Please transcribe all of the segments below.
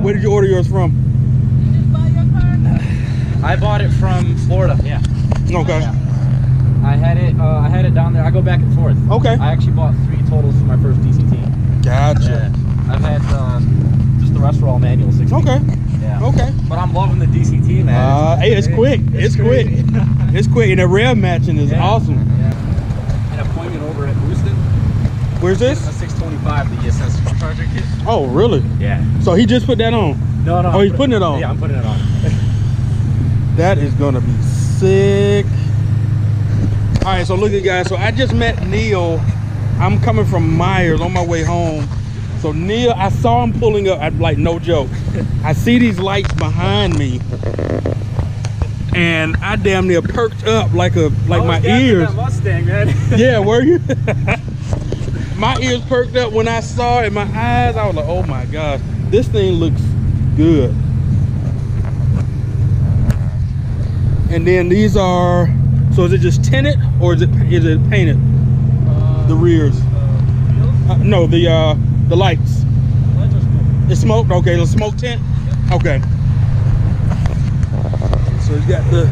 Where did you order yours from? You just buy your car? I bought it from Florida. Yeah. Okay. Yeah. I had it down there. I go back and forth. Okay. I actually bought 3 totals for my first DCT. Gotcha. Yeah. I've had just the rest were all manual 60. Okay. Yeah. Okay. But I'm loving the DCT, man. Hey, it's quick. It's quick. It's quick, and the rev matching is awesome. Yeah. An appointment over at Booston. Where's this? A 625, the ESS project kit. Oh, really? Yeah. So he just put that on? No. Oh, he's putting it on? Yeah, I'm putting it on. That is gonna be sick. All right, so look at guys. So I just met Neil. I'm coming from Myers on my way home. So Neil, I saw him pulling up. I'm like, no joke. I see these lights behind me, and I damn near perked up like my ears. That Mustang, man. Yeah, were you? My ears perked up when I saw it in my eyes. I was like, oh my gosh, this thing looks good. And then these are, so is it just tinted or is it painted? The rears. No, the lights. Lights are smoked. It's smoked? Okay, the smoke tint? Yep. Okay. So it's got the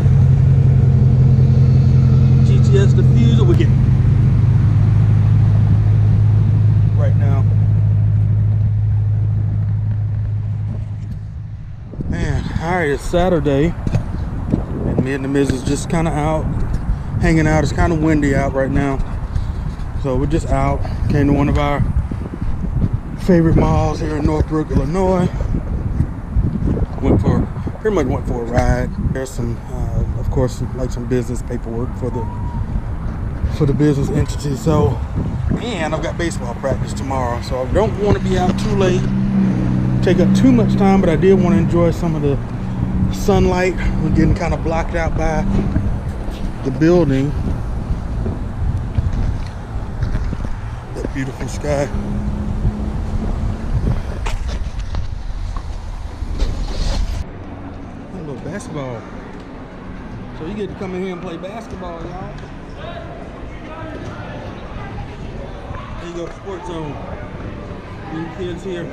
GTS diffuser. We get right now. Man, all right, it's Saturday. And me and the missus just kind of out, hanging out. It's kind of windy out right now. So we're just out. Came to one of our favorite malls here in Northbrook, Illinois. Pretty much went for a ride. There's some, of course, like some business paperwork for the business entity. So, and I've got baseball practice tomorrow, so I don't want to be out too late, take up too much time, but I did want to enjoy some of the sunlight. We're getting kind of blocked out by the building. That beautiful sky. Basketball. So you get to come in here and play basketball, y'all. There you go, Sports Zone. New kids here.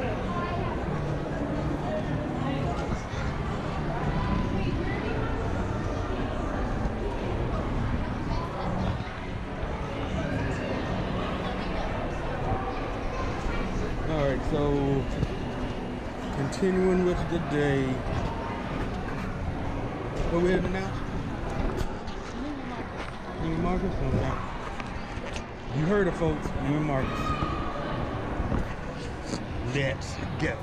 All right, so continuing with the day. What we having now? Navy Marcus? Oh, yeah. You heard it, folks. Navy Marcus. Let's go.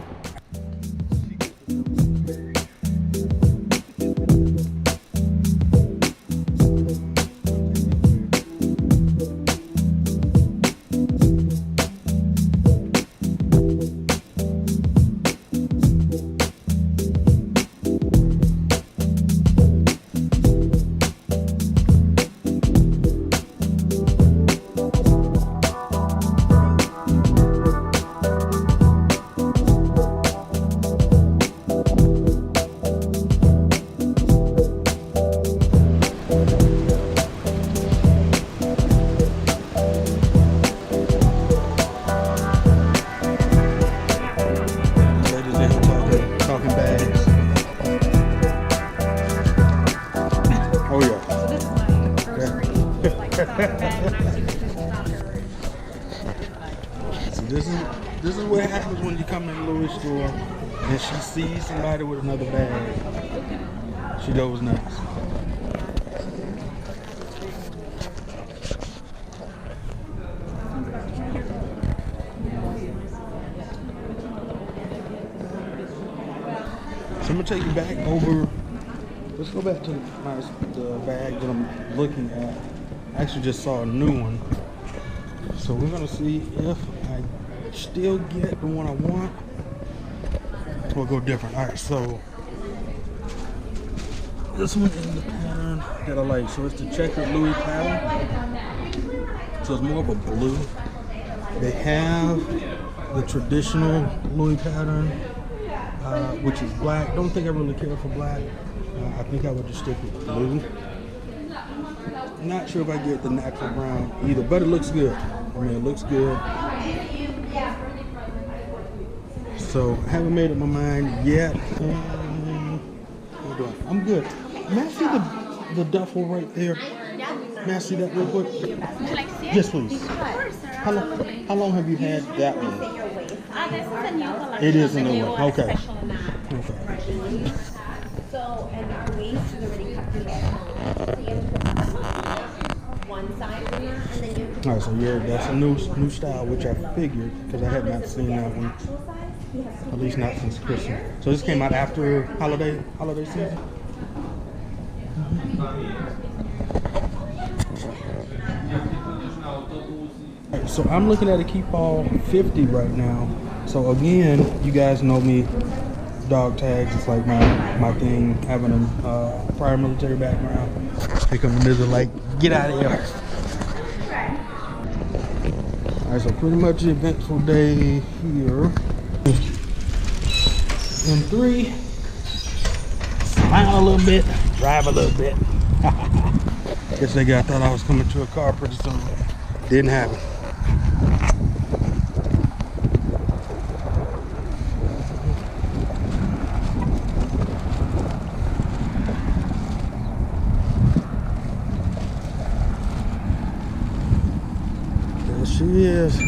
This is what happens when you come in Louis' store and she sees somebody with another bag. She goes nuts. So I'm gonna take you back over. Let's go back to the bag that I'm looking at. I actually just saw a new one. So we're gonna see if I still get the one I want. We'll go different. All right, so this one is the pattern that I like. So it's the checkered Louis pattern. So it's more of a blue. They have the traditional Louis pattern, which is black. Don't think I really care for black. I think I would just stick with blue. Not sure if I get the natural brown either, but it looks good. I mean, it looks good. So I haven't made up my mind yet. I'm good. May I see the duffel right there? May I see that real quick? Would you like to see it? Yes, please. Of course, sir. How long have you had that one? This is a new collection. It is a the new one. Okay. Special in that. Okay. So, and our waist is already cut through there. So you have to put one side on that, and then you have to All right, so yeah, that's a new style, which I figured because I had not seen that one, at least not since Christmas. So this came out after holiday season. Alright, so I'm looking at a Keepall 50 right now. So again, you guys know me, dog tags. It's like my thing. Having a prior military background, they come to visit, like, get out of here. All right, so pretty much the eventful day here. M3, smile a little bit, drive a little bit. Guess they thought I was coming to a car pretty soon. Didn't happen. There she is.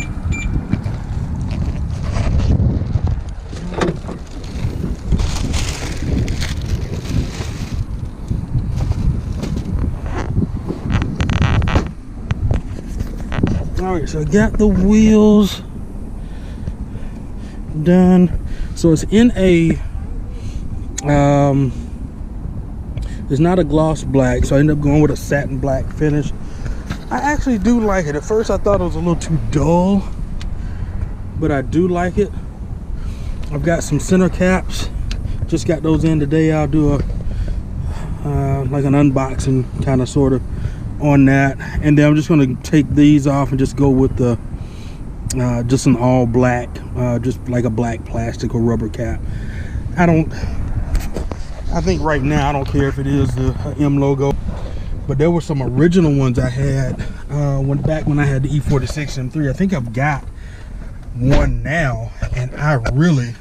All right, so I got the wheels done. So it's in a it's not a gloss black, so I ended up going with a satin black finish. I actually do like it. At first I thought it was a little too dull, but I do like it. I've got some center caps, just got those in today. I'll do a like an unboxing kind of sort of on that, and then I'm just going to take these off and just go with the just an all black, just like a black plastic or rubber cap. I think right now I don't care if it is the M logo, but there were some original ones I had back when I had the E46 M3. I think I've got one now, and I really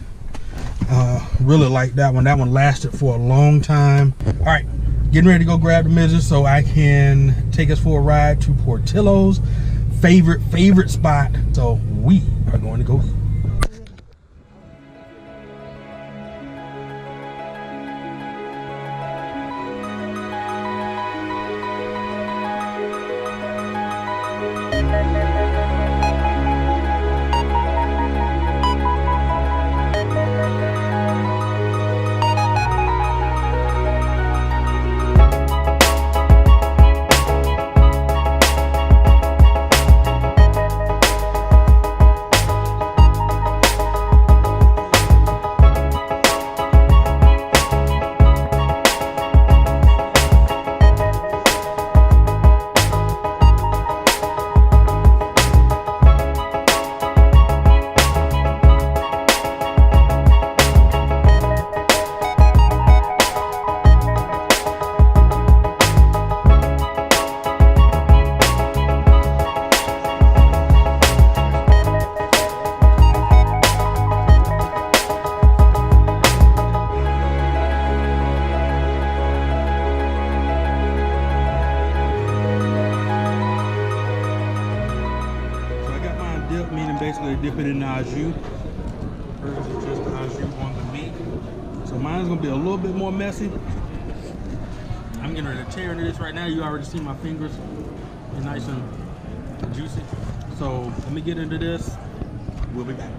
like that one. That one lasted for a long time. All right, getting ready to go grab the midgets so I can take us for a ride to Portillo's favorite spot. So we are going to go eat. Basically dip it in au jus. Hers is just au jus on the meat. So mine's gonna be a little bit more messy. I'm getting ready to tear into this right now. You already see my fingers. They're nice and juicy. So let me get into this. We'll be back.